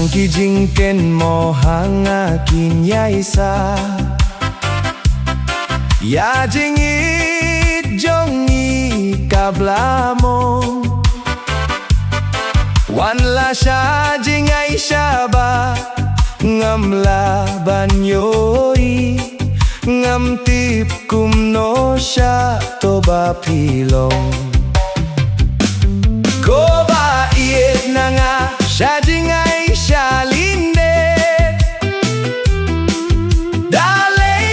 Yang kijingken mo hang akin yaisa Ya jingit jongi kabla mo Wanla siya jingay siya ba Ngam laban yoi Ngam tip kumno siya to ba pilong Ko ba iit na nga siya jingay siya lindet Dalay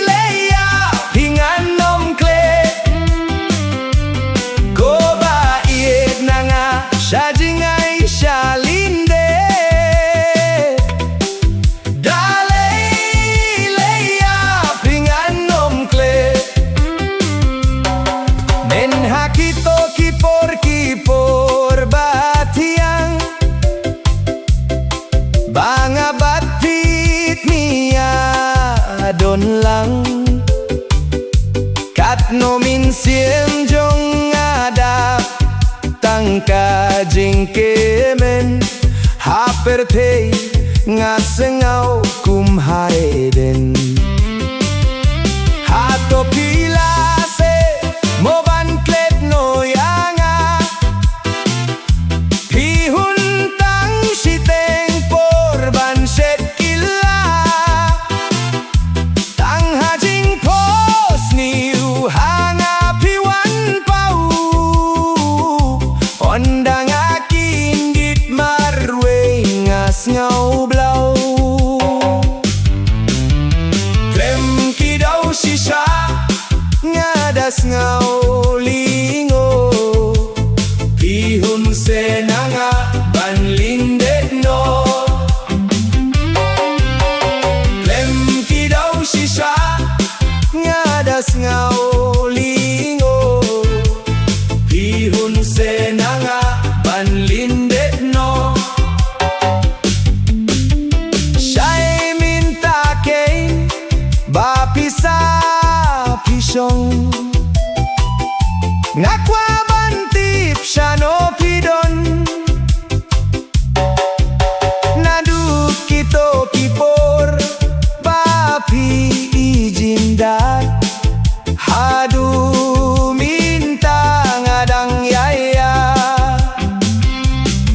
leya hingan nom klet Ko ba iit na nga siya jingay siya lindet Dalay leya hingan nom klet Men hakito kipor batiang Banga batit niya don lang Kat nomin siem jong ada Tangka jingkemen Haperte nga sengaw kumhaeden Hato pilase mo banklet no yanga Pihuntang siteng porban set kila Tang hajing pos niu hanga piwan pau Ondang akin git marwe ngas ngau blau Klem kidaw sisa ngadas ngau lingo Pihun senanga banlindet no Klem kidaw sisa ngadas ngau lingo Pihun senanga banlindet no Siya'y minta kay bapisa pisong Ngakwa bantip siya no pidon Naduk kito kipor Bapi ijindat Hadu minta ngadang yaya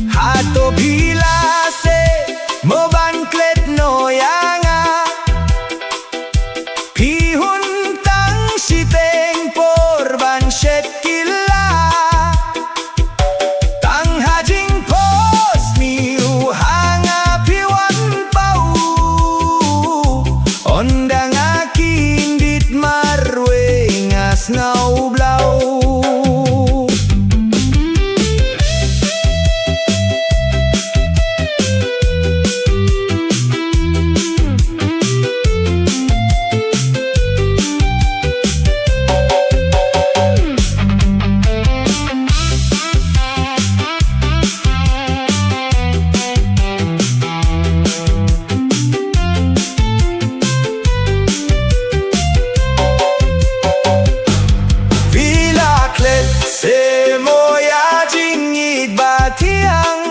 Hato bilase mo banklet no yanga Pihun tang siteng porban set kila Tang hajing pos miu hanga piwan pau Ondang akin dit marwe ngas ngau blau Se moya jingit batiang